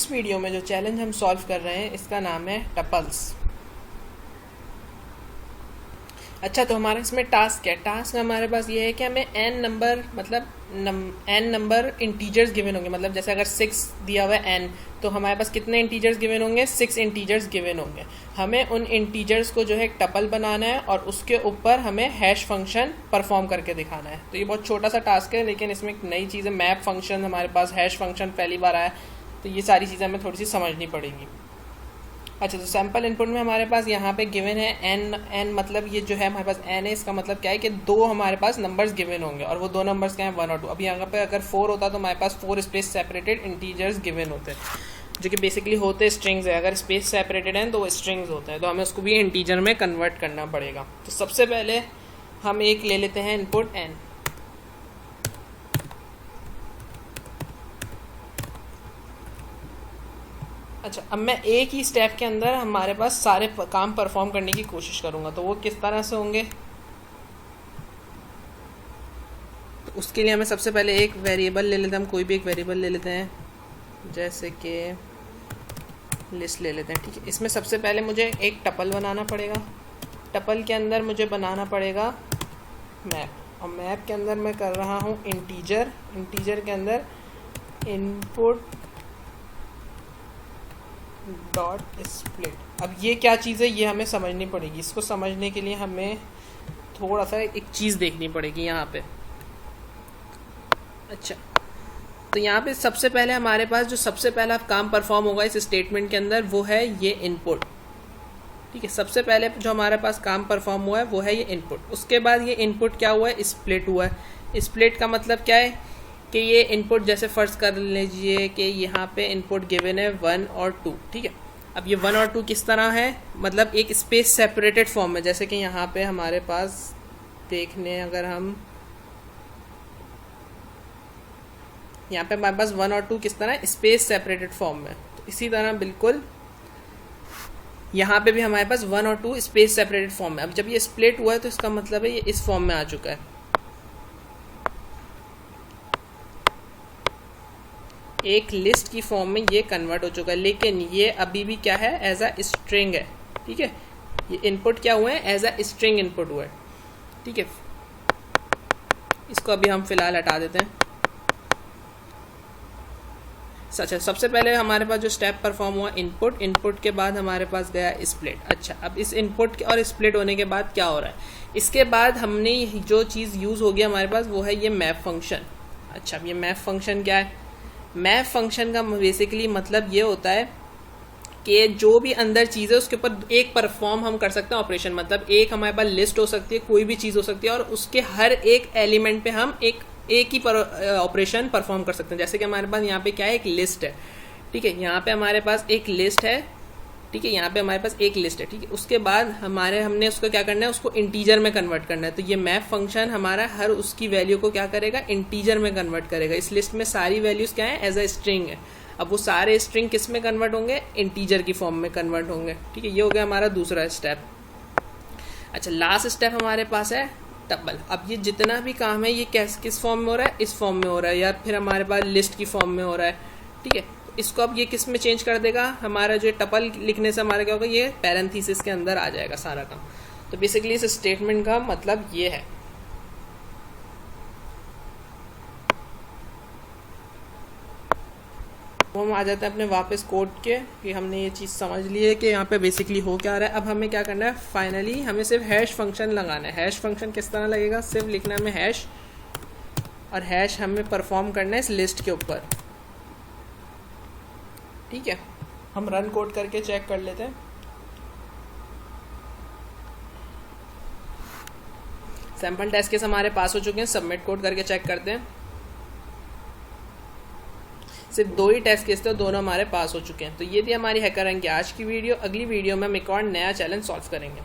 इस वीडियो में जो चैलेंज हम सॉल्व कर रहे हैं इसका नाम है टपल्स। अच्छा, तो हमारा इसमें टास्क क्या है? टास्क हमारे पास ये है कि हमें n number n number integers given होंगे। मतलब जैसे अगर 6 दिया हुआ है n, तो हमारे पास कितने इंटीजर्स गिवन होंगे? 6 इंटीजर्स गिवन होंगे। हमें उन इंटीजर्स को जो है एक टपल बनाना है और उसके ऊपर हमें हैश फंक्शन परफॉर्म करके दिखाना है। तो ये बहुत छोटा सा टास्क है, लेकिन इसमें एक नई चीज़ है, मैप फंक्शन हमारे पास, हैश फंक्शन पहली बार आया, तो ये सारी चीज़ें हमें थोड़ी सी समझनी पड़ेंगी। अच्छा, तो सैम्पल इनपुट में हमारे पास यहाँ पे गिवन है n मतलब ये जो है हमारे पास n है, इसका मतलब क्या है कि दो हमारे पास नंबर्स गिवन होंगे और वो दो नंबर्स क्या हैं? 1 और 2। अब यहाँ पे अगर 4 होता तो हमारे पास 4 स्पेस सेपरेटेड इंटीजर्स गिवन होते हैं, जो कि बेसिकली होते स्ट्रिंग्स है। अगर स्पेस सेपरेटेड हैं तो वो स्ट्रिंग्स होते हैं, तो हमें उसको भी इंटीजर में कन्वर्ट करना पड़ेगा। तो सबसे पहले हम एक ले लेते हैं इनपुट n। अच्छा, अब मैं एक ही स्टेप के अंदर हमारे पास सारे काम परफॉर्म करने की कोशिश करूंगा, तो वो किस तरह से होंगे? तो उसके लिए हमें सबसे पहले एक वेरिएबल ले लेते हैं, हम कोई भी एक वेरिएबल ले लेते हैं, जैसे कि लिस्ट ले लेते हैं। ठीक है, इसमें सबसे पहले मुझे एक टपल बनाना पड़ेगा। टपल के अंदर मुझे बनाना पड़ेगा मैप, और मैप के अंदर मैं कर रहा हूँ इंटीजर। इंटीजर के अंदर इनपुट डॉट स्प्लिट। अब ये क्या चीज़ है, ये हमें समझनी पड़ेगी। इसको समझने के लिए हमें थोड़ा सा एक चीज़ देखनी पड़ेगी यहाँ पे। अच्छा, तो यहाँ पे सबसे पहले हमारे पास जो सबसे पहला काम परफॉर्म होगा इस स्टेटमेंट के अंदर, वो है ये इनपुट। ठीक है, सबसे पहले जो हमारे पास काम परफॉर्म हुआ है वो है ये इनपुट। उसके बाद ये इनपुट क्या हुआ है? स्प्लिट हुआ है। स्प्लिट का मतलब क्या है कि ये इनपुट, जैसे फर्स्ट कर लीजिए कि यहाँ पे इनपुट गिवन है 1 और 2। ठीक है, अब ये 1 और 2 किस तरह है? मतलब एक स्पेस सेपरेटेड फॉर्म में, जैसे कि यहाँ पे हमारे पास देखने, अगर हम यहाँ पे हमारे पास 1 और 2 किस तरह स्पेस सेपरेटेड फॉर्म में, तो इसी तरह बिल्कुल यहाँ पे भी हमारे पास 1 और 2 स्पेस सेपरेटेड फॉर्म में। अब जब ये स्प्लिट हुआ है तो इसका मतलब है ये इस फॉर्म में आ चुका है, एक लिस्ट की फॉर्म में ये कन्वर्ट हो चुका है। लेकिन ये अभी भी क्या है? एज अ स्ट्रिंग है। ठीक है, ये इनपुट क्या हुए हैं? एज अ स्ट्रिंग इनपुट हुआ है। ठीक है, इसको अभी हम फिलहाल हटा देते हैं। अच्छा, सबसे पहले हमारे पास जो स्टेप परफॉर्म हुआ इनपुट, इनपुट के बाद हमारे पास गया स्प्लिट। अच्छा, अब इस इनपुट और स्प्लिट होने के बाद क्या हो रहा है? इसके बाद हमने जो चीज़ यूज़ होगी हमारे पास वो है ये मैप फंक्शन। अच्छा, अब ये मैप फंक्शन क्या है? मैप फंक्शन का बेसिकली मतलब ये होता है कि जो भी अंदर चीज़ है उसके ऊपर एक परफॉर्म हम कर सकते हैं ऑपरेशन। मतलब एक हमारे पास लिस्ट हो सकती है, कोई भी चीज़ हो सकती है, और उसके हर एक एलिमेंट पे हम एक ही ऑपरेशन परफॉर्म कर सकते हैं। जैसे कि हमारे पास यहाँ पे क्या है? एक लिस्ट है। ठीक है, यहाँ पे हमारे पास एक लिस्ट है। ठीक है, यहाँ पे हमारे पास एक लिस्ट है। ठीक है, उसके बाद हमने उसको क्या करना है? उसको इंटीजर में कन्वर्ट करना है। तो ये मैप फंक्शन हमारा हर उसकी वैल्यू को क्या करेगा? इंटीजर में कन्वर्ट करेगा। इस लिस्ट में सारी वैल्यूज़ क्या है? एज अ स्ट्रिंग है। अब वो सारे स्ट्रिंग किस में कन्वर्ट होंगे? इंटीजर की फॉर्म में कन्वर्ट होंगे। ठीक है, ये हो गया हमारा दूसरा स्टेप। अच्छा, लास्ट स्टेप हमारे पास है टपल। अब ये जितना भी काम है ये किस फॉर्म में हो रहा है? इस फॉर्म में हो रहा है, या फिर हमारे पास लिस्ट की फॉर्म में हो रहा है। ठीक है, इसको अब ये किस में चेंज कर देगा? हमारा जो टपल लिखने से हमारा क्या होगा? ये पैरेंथेसिस के अंदर आ जाएगा सारा काम। तो बेसिकली इस स्टेटमेंट का मतलब ये है। तो हम आ जाते हैं अपने वापस कोड के, कि हमने ये चीज़ समझ ली है कि यहाँ पे बेसिकली हो क्या रहा है। अब हमें क्या करना है? फाइनली हमें सिर्फ हैश फंक्शन लगाना है। हैश फंक्शन किस तरह लगेगा? सिर्फ लिखना है हमें हैश, और हैश हमें परफॉर्म करना है इस लिस्ट के ऊपर। ठीक है, हम रन कोड करके चेक कर लेते हैं। सैम्पल टेस्ट केस हमारे पास हो चुके हैं। सबमिट कोड करके चेक करते हैं। सिर्फ 2 ही टेस्ट केस थे, दोनों हमारे पास हो चुके हैं। तो ये थी हमारी हैकर रैंक की आज की वीडियो। अगली वीडियो में हम एक और नया चैलेंज सॉल्व करेंगे।